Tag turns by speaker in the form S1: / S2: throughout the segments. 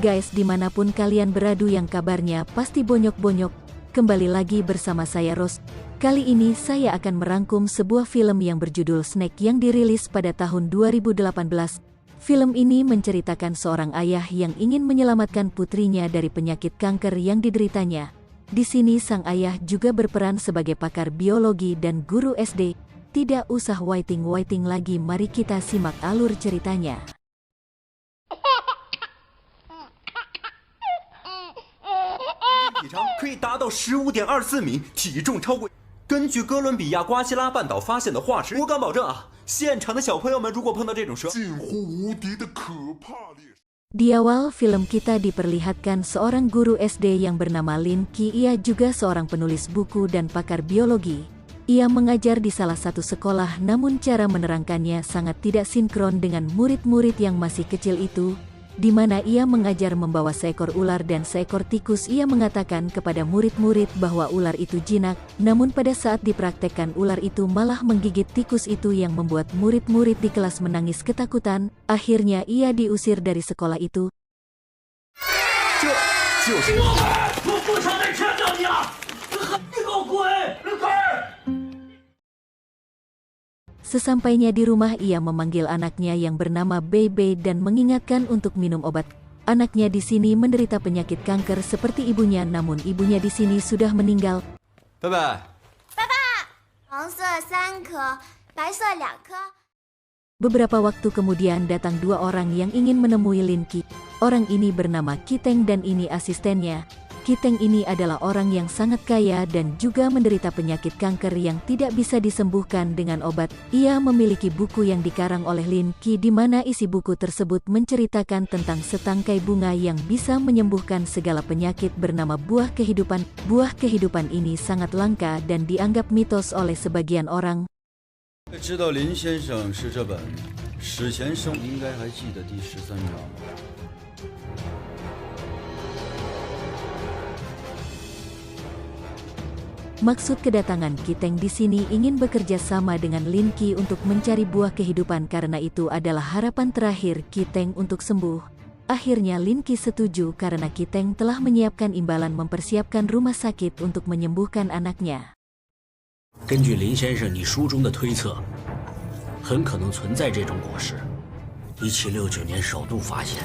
S1: guys, dimanapun kalian beradu yang kabarnya pasti bonyok-bonyok. Kembali lagi bersama saya Ros. Kali ini saya akan merangkum sebuah film yang berjudul Snake yang dirilis pada tahun 2018. Film ini menceritakan seorang ayah yang ingin menyelamatkan putrinya dari penyakit kanker yang dideritanya. Di sini sang ayah juga berperan sebagai pakar biologi dan guru SD. Tidak usah waiting-waiting lagi, mari kita simak alur ceritanya.
S2: 体长可以达到15.24米，体重超过。根据哥伦比亚瓜西拉半岛发现的化石，我敢保证啊，现场的小朋友们如果碰到这种蛇，
S3: 近乎无敌的可怕猎手。
S1: Di awal film kita diperlihatkan seorang guru SD yang bernama Lin Qi. Ia juga seorang penulis buku dan pakar biologi. Ia mengajar di salah satu sekolah, namun cara menerangkannya sangat tidak sinkron dengan murid-murid yang masih kecil itu. Di mana ia mengajar membawa seekor ular dan seekor tikus. Ia mengatakan kepada murid-murid bahwa ular itu jinak, namun pada saat dipraktekkan ular itu malah menggigit tikus itu yang membuat murid-murid di kelas menangis ketakutan. Akhirnya ia diusir dari sekolah itu. Sesampainya di rumah, ia memanggil anaknya yang bernama Bebe dan mengingatkan untuk minum obat. Anaknya di sini menderita penyakit kanker seperti ibunya, namun ibunya di sini sudah meninggal.
S2: Bebe.
S4: 爸爸，黄色3颗，白色2颗。
S1: Beberapa waktu kemudian datang dua orang yang ingin menemui Lin Qi. Orang ini bernama Kiteng dan ini asistennya. Kiteng ini adalah orang yang sangat kaya dan juga menderita penyakit kanker yang tidak bisa disembuhkan dengan obat. Ia memiliki buku yang dikarang oleh Lin Qi di mana isi buku tersebut menceritakan tentang setangkai bunga yang bisa menyembuhkan segala penyakit bernama buah kehidupan. Buah kehidupan ini sangat langka dan dianggap mitos oleh sebagian orang.
S5: 知道林先生是这本史前生，应该还记得第13章。
S1: Maksud kedatangan Kiteng di sini ingin bekerja sama dengan Lin Qi untuk mencari buah kehidupan karena itu adalah harapan terakhir Kiteng untuk sembuh. Akhirnya Lin Qi setuju karena Kiteng telah menyiapkan imbalan mempersiapkan rumah sakit untuk menyembuhkan anaknya.
S6: 根据林先生你书中的推测，很可能存在这种果实。1769年首度发现。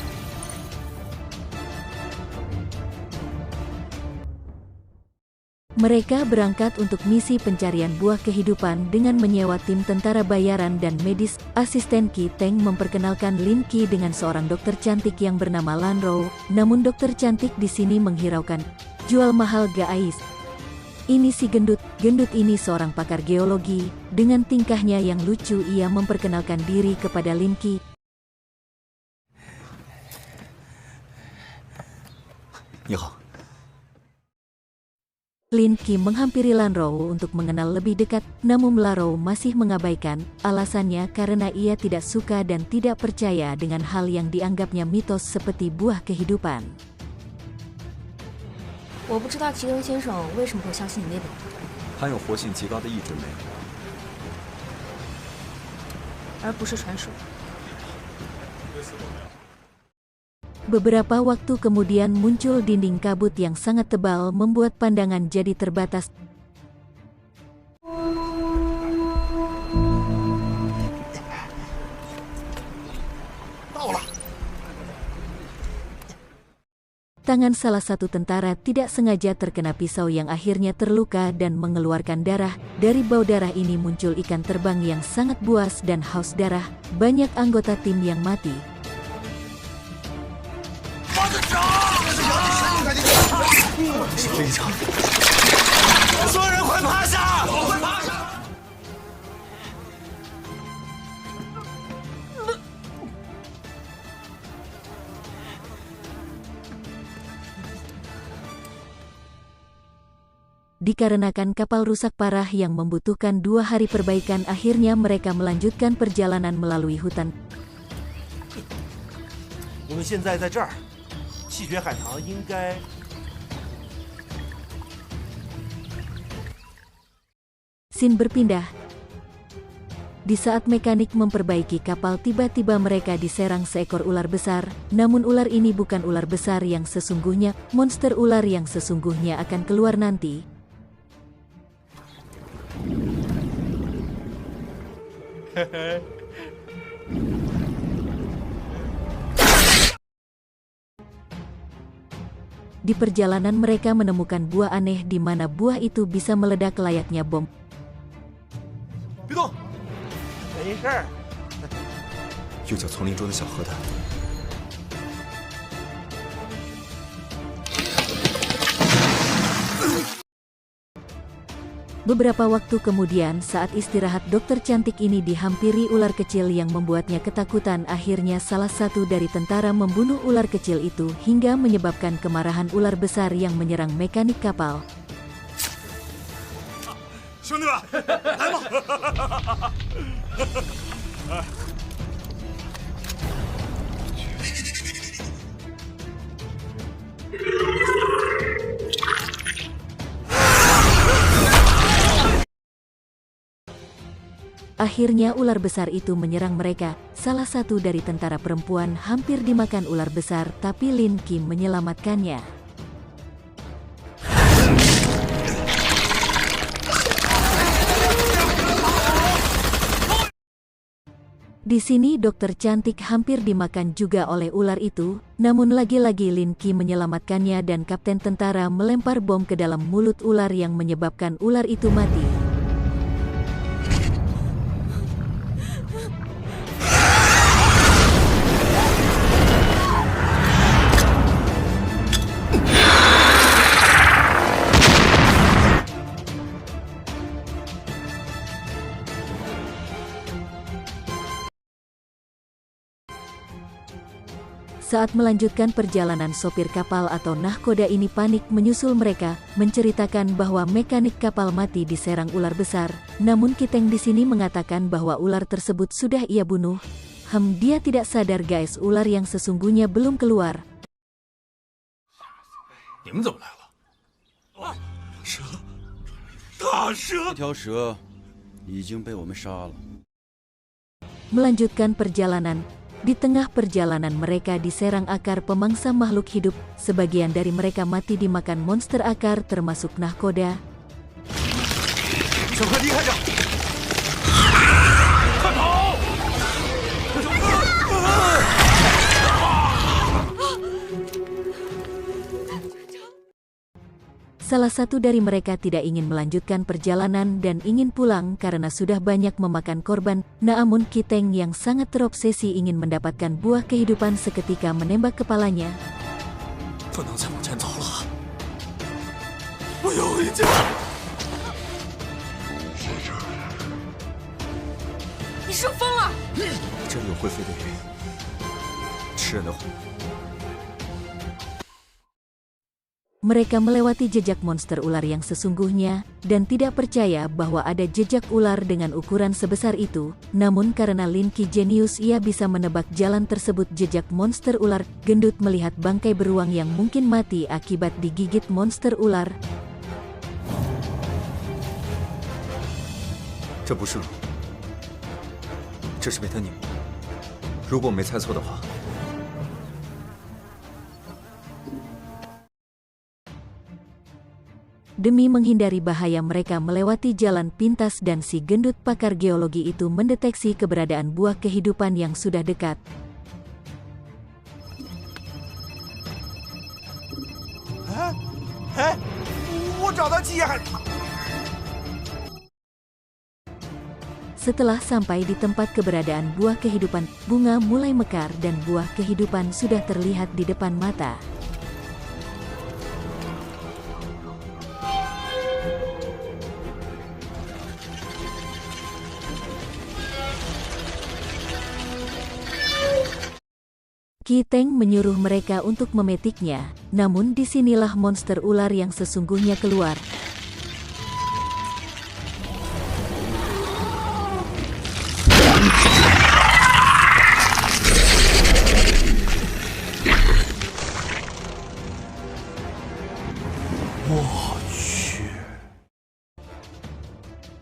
S1: Mereka berangkat untuk misi pencarian buah kehidupan dengan menyewa tim tentara bayaran dan medis. Asisten Kiteng memperkenalkan Lin Qi dengan seorang dokter cantik yang bernama Lan Rou. Namun dokter cantik di sini menghiraukan. Jual mahal guys. Ini si gendut. Gendut ini seorang pakar geologi. Dengan tingkahnya yang lucu, ia memperkenalkan diri kepada Lin Qi.
S2: 你好。
S1: Lin Qi menghampiri Lan Rou untuk mengenal lebih dekat, namun Lan Rou masih mengabaikan. Alasannya karena ia tidak suka dan tidak percaya dengan hal yang dianggapnya mitos seperti buah kehidupan.
S7: 我不知道齐藤先生为什么会相信你那本。
S2: 含有活性极高的异质酶，
S7: 而不是传说。
S1: Beberapa waktu kemudian muncul dinding kabut yang sangat tebal membuat pandangan jadi terbatas. Tangan salah satu tentara tidak sengaja terkena pisau yang akhirnya terluka dan mengeluarkan darah. Dari bau darah ini muncul ikan terbang yang sangat buas dan haus darah. Banyak anggota tim yang mati.
S2: 非常。所有人快趴下！快趴下！ Dikarenakan kapal rusak parah yang membutuhkan 2 hari perbaikan, akhirnya mereka melanjutkan perjalanan melalui hutan.
S3: 我们现在在这儿，气血海棠应该。
S1: Scene berpindah. Di saat mekanik memperbaiki kapal, tiba-tiba mereka diserang seekor ular besar. Namun ular ini bukan ular besar yang sesungguhnya, monster ular yang sesungguhnya akan keluar nanti. Di perjalanan mereka menemukan buah aneh di mana buah itu bisa meledak layaknya bom.
S3: 别动，没事儿。
S2: 又叫丛林中的小核弹。
S1: Beberapa waktu kemudian, saat istirahat, dokter cantik ini dihampiri ular kecil yang membuatnya ketakutan. Akhirnya salah satu dari tentara membunuh ular kecil itu hingga menyebabkan kemarahan ular besar yang menyerang mekanik kapal.
S3: 兄弟们，来吧！
S1: Akhirnya ular besar itu menyerang mereka. Salah satu dari tentara perempuan hampir dimakan ular besar, tapi Lin Kim menyelamatkannya. Di sini dokter cantik hampir dimakan juga oleh ular itu, namun lagi-lagi Lin Kim menyelamatkannya dan kapten tentara melempar bom ke dalam mulut ular yang menyebabkan ular itu mati. Saat melanjutkan perjalanan, sopir kapal atau nahkoda ini panik menyusul mereka, menceritakan bahwa mekanik kapal mati diserang ular besar. Namun Kiteng di sini mengatakan bahwa ular tersebut sudah ia bunuh. Dia tidak sadar guys, ular yang sesungguhnya belum keluar.
S3: 你们怎么来了？蛇，大蛇！
S5: 一条蛇已经被我们杀了。
S1: Melanjutkan perjalanan. Di tengah perjalanan mereka diserang akar pemangsa makhluk hidup. Sebagian dari mereka mati dimakan monster akar termasuk nahkoda.
S3: 小快离开这！快跑！
S1: Salah satu dari mereka tidak ingin melanjutkan perjalanan dan ingin pulang karena sudah banyak memakan korban. Namun Kiteng yang sangat terobsesi ingin mendapatkan buah kehidupan seketika menembak kepalanya.
S3: 不能再往前走了，我要回家。
S7: 你是疯了！
S2: 这里有会飞的鱼，吃人的虎。
S1: Mereka melewati jejak monster ular yang sesungguhnya, dan tidak percaya bahwa ada jejak ular dengan ukuran sebesar itu. Namun karena Lin Ki jenius, ia bisa menebak jalan tersebut jejak monster ular. Gendut melihat bangkai beruang yang mungkin mati akibat digigit monster ular.
S2: 这不是鹿，这是维特尼姆。如果我没猜错的话。
S1: Demi menghindari bahaya, mereka melewati jalan pintas dan si gendut pakar geologi itu mendeteksi keberadaan buah kehidupan yang sudah dekat. Setelah sampai di tempat keberadaan buah kehidupan, bunga mulai mekar dan buah kehidupan sudah terlihat di depan mata. Kiteng menyuruh mereka untuk memetiknya, namun disinilah monster ular yang sesungguhnya keluar.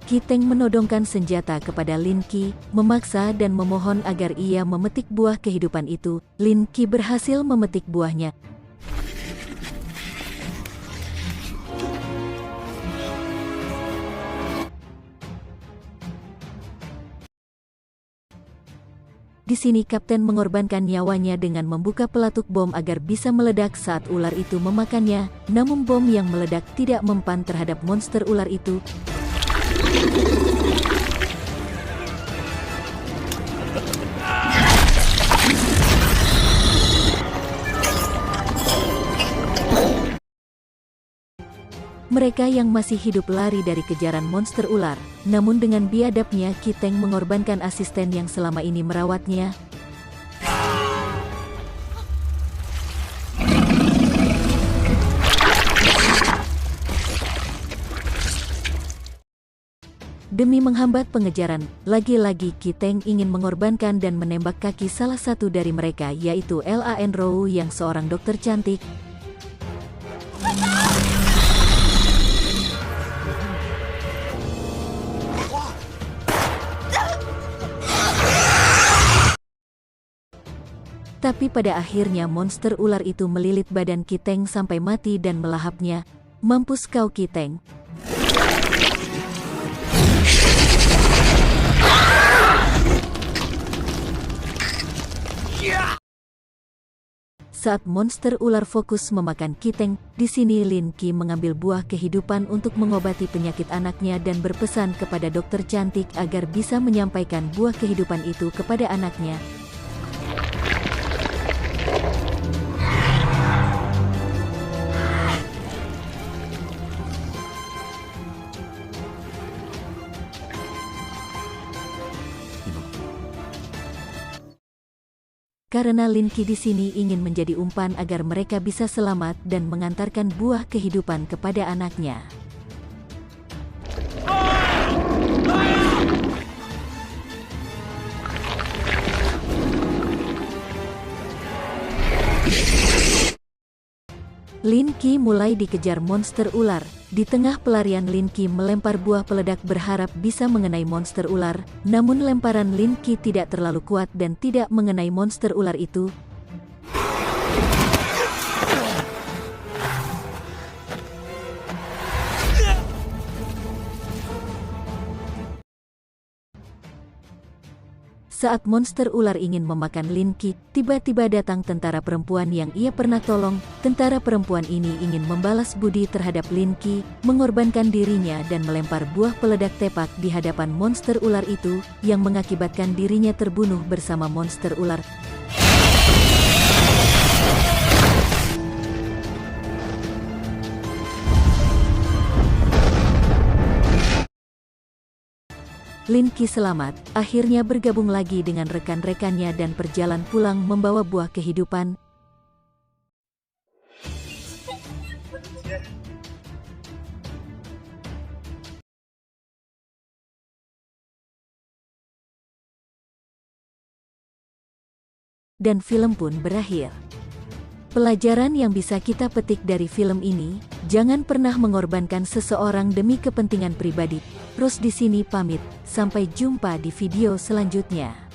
S1: Qi Teng menodongkan senjata kepada Lin Qi, memaksa dan memohon agar ia memetik buah kehidupan itu. Lin Qi berhasil memetik buahnya. Di sini Kapten mengorbankan nyawanya dengan membuka pelatuk bom agar bisa meledak saat ular itu memakannya, namun bom yang meledak tidak mempan terhadap monster ular itu. Mereka yang masih hidup lari dari kejaran monster ular, namun dengan biadabnya Qi Teng mengorbankan asisten yang selama ini merawatnya. Demi menghambat pengejaran, lagi-lagi Qi Teng ingin mengorbankan dan menembak kaki salah satu dari mereka, yaitu Lan Rou yang seorang dokter cantik. Tapi pada akhirnya monster ular itu melilit badan Qi Teng sampai mati dan melahapnya. Mampus kau Qi Teng. Saat monster ular fokus memakan Qi Teng, di sini Lin Qi mengambil buah kehidupan untuk mengobati penyakit anaknya dan berpesan kepada dokter cantik agar bisa menyampaikan buah kehidupan itu kepada anaknya. Karena Lin Qi di sini ingin menjadi umpan agar mereka bisa selamat dan mengantarkan buah kehidupan kepada anaknya. Lin Qi mulai dikejar monster ular. Di tengah pelarian Lin Qi melempar buah peledak berharap bisa mengenai monster ular, namun lemparan Lin Qi tidak terlalu kuat dan tidak mengenai monster ular itu. Saat monster ular ingin memakan Lin Qi, tiba-tiba datang tentara perempuan yang ia pernah tolong. Tentara perempuan ini ingin membalas budi terhadap Lin Qi, mengorbankan dirinya dan melempar buah peledak tepak di hadapan monster ular itu, yang mengakibatkan dirinya terbunuh bersama monster ular. Lin Qi selamat, akhirnya bergabung lagi dengan rekan-rekannya dan berjalan pulang membawa buah kehidupan. Dan film pun berakhir. Pelajaran yang bisa kita petik dari film ini, jangan pernah mengorbankan seseorang demi kepentingan pribadi. Rose di sini pamit, sampai jumpa di video selanjutnya.